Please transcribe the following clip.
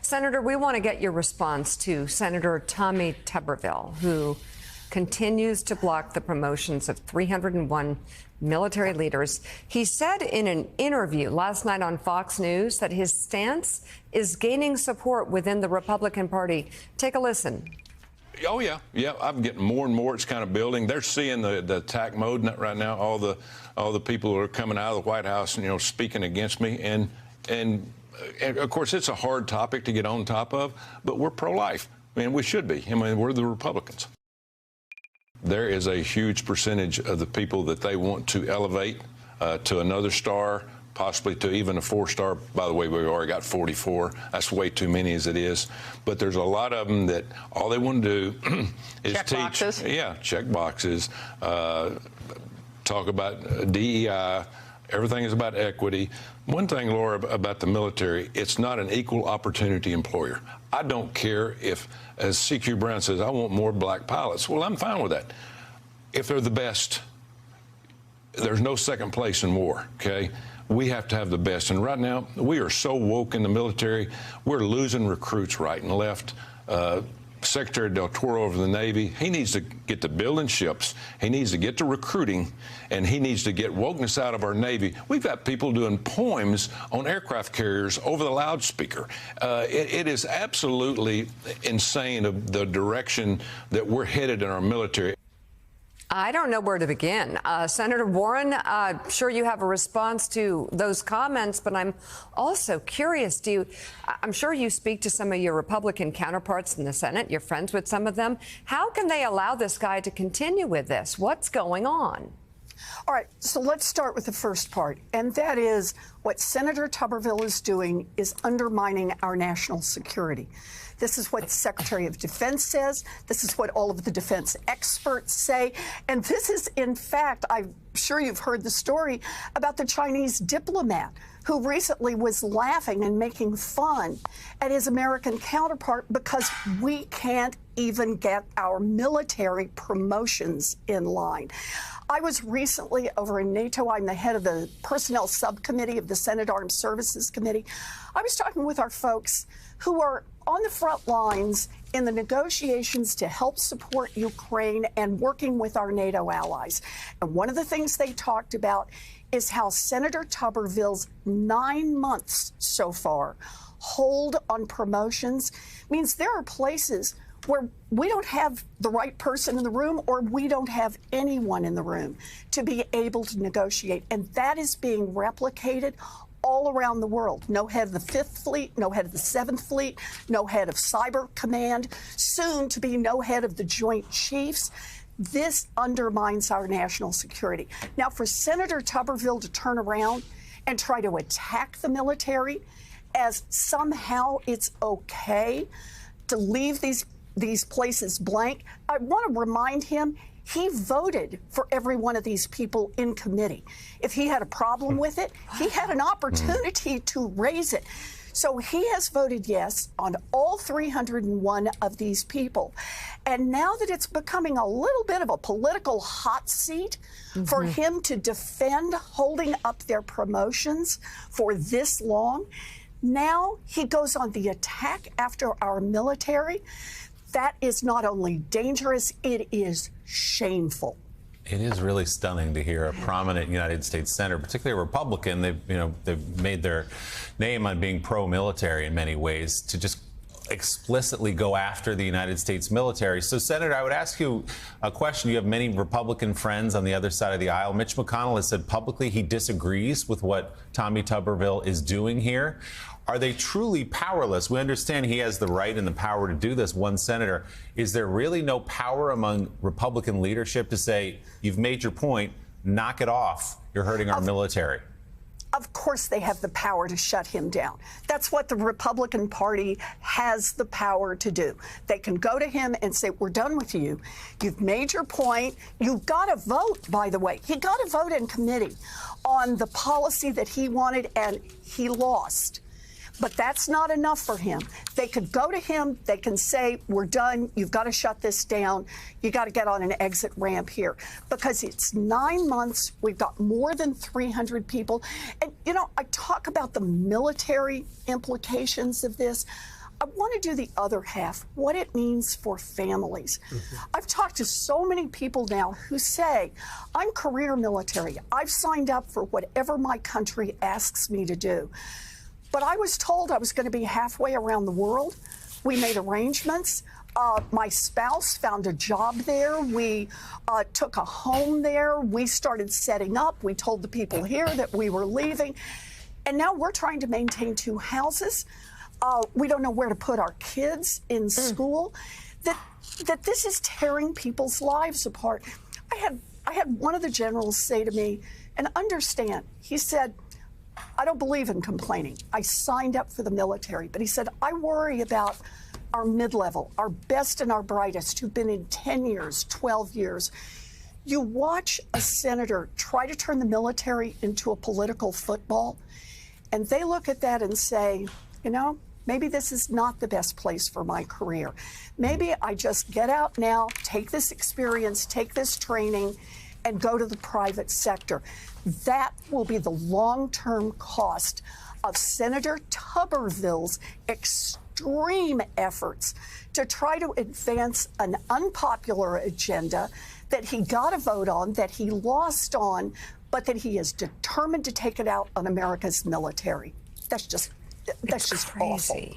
Senator, we want to get your response to Senator Tommy Tuberville, who continues to block the promotions of 301 military leaders. He said in an interview last night on Fox News that his stance is gaining support within the Republican Party. Take a listen. Oh, yeah. I'm getting more and more. It's kind of building. They're seeing the attack mode right now. All the people who are coming out of the White House and, speaking against me. And of course, it's a hard topic to get on top of, but we're pro-life. I mean, we should be. I mean, we're the Republicans. There is a huge percentage of the people that they want to elevate to another star, possibly to even a 4-star. By the way, we've already got 44. That's way too many as it is. But there's a lot of them that all they want to do is check teach. Boxes. Yeah, check boxes. Talk about DEI. Everything is about equity. One thing, Laura, about the military, it's not an equal opportunity employer. I don't care if, as CQ Brown says, I want more black pilots. Well, I'm fine with that. If they're the best, there's no second place in war, okay? We have to have the best. And right now, we are so woke in the military, we're losing recruits right and left. Secretary Del Toro over the Navy, he needs to get to building ships, he needs to get to recruiting, and he needs to get wokeness out of our Navy. We've got people doing poems on aircraft carriers over the loudspeaker. It is absolutely insane of the direction that we're headed in our military. I don't know where to begin. Senator Warren, sure you have a response to those comments, but I'm also curious, I'm sure you speak to some of your Republican counterparts in the Senate. You're friends with some of them. How can they allow this guy to continue with this? What's going on? All right, so let's start with the first part, and that is what Senator Tuberville is doing is undermining our national security. This is what the Secretary of Defense says. This is what all of the defense experts say. And this is, in fact, I'm sure you've heard the story about the Chinese diplomat who recently was laughing and making fun at his American counterpart because we can't even get our military promotions in line. I was recently over in NATO. I'm the head of the Personnel Subcommittee of the Senate Armed Services Committee. I was talking with our folks who are on the front lines in the negotiations to help support Ukraine and working with our NATO allies. And one of the things they talked about is how Senator Tuberville's 9 months so far hold on promotions means there are places where we don't have the right person in the room or we don't have anyone in the room to be able to negotiate. And that is being replicated all around the world. No head of the 5th Fleet, no head of the 7th Fleet, no head of Cyber Command, soon to be no head of the Joint Chiefs. This undermines our national security. Now, for Senator Tuberville to turn around and try to attack the military as somehow it's okay to leave these places blank, I want to remind him he voted for every one of these people in committee. If he had a problem with it, he had an opportunity to raise it. So he has voted yes on all 301 of these people. And now that it's becoming a little bit of a political hot seat for him to defend holding up their promotions for this long, now he goes on the attack after our military. That is not only dangerous, it is shameful. It is really stunning to hear a prominent United States senator, particularly a Republican. They've made their name on being pro-military in many ways, to just explicitly go after the United States military. So, Senator, I would ask you a question. You have many Republican friends on the other side of the aisle. Mitch McConnell has said publicly he disagrees with what Tommy Tuberville is doing here. Are they truly powerless? We understand he has the right and the power to do this, one senator. Is there really no power among Republican leadership to say, you've made your point, knock it off, you're hurting our military? Of course they have the power to shut him down. That's what the Republican Party has the power to do. They can go to him and say, we're done with you. You've made your point. You've got to vote, by the way. He got to vote in committee on the policy that he wanted, and he lost. But that's not enough for him. They could go to him. They can say, we're done. You've got to shut this down. You got to get on an exit ramp here, because it's 9 months. We've got more than 300 people. And, I talk about the military implications of this. I want to do the other half, what it means for families. I've talked to so many people now who say, I'm career military. I've signed up for whatever my country asks me to do. But I was told I was going to be halfway around the world. We made arrangements. My spouse found a job there. We took a home there. We started setting up. We told the people here that we were leaving. And now we're trying to maintain 2 houses. We don't know where to put our kids in school. That this is tearing people's lives apart. I had one of the generals say to me, and understand, he said, I don't believe in complaining. I signed up for the military. But he said, I worry about our mid-level, our best and our brightest, who've been in 10 years, 12 years. You watch a senator try to turn the military into a political football, and they look at that and say, you know, maybe this is not the best place for my career. Maybe I just get out now, take this experience, take this training, and go to the private sector. That will be the long-term cost of Senator Tuberville's extreme efforts to try to advance an unpopular agenda that he got a vote on, that he lost on, but that he is determined to take it out on America's military. That's just crazy. awful.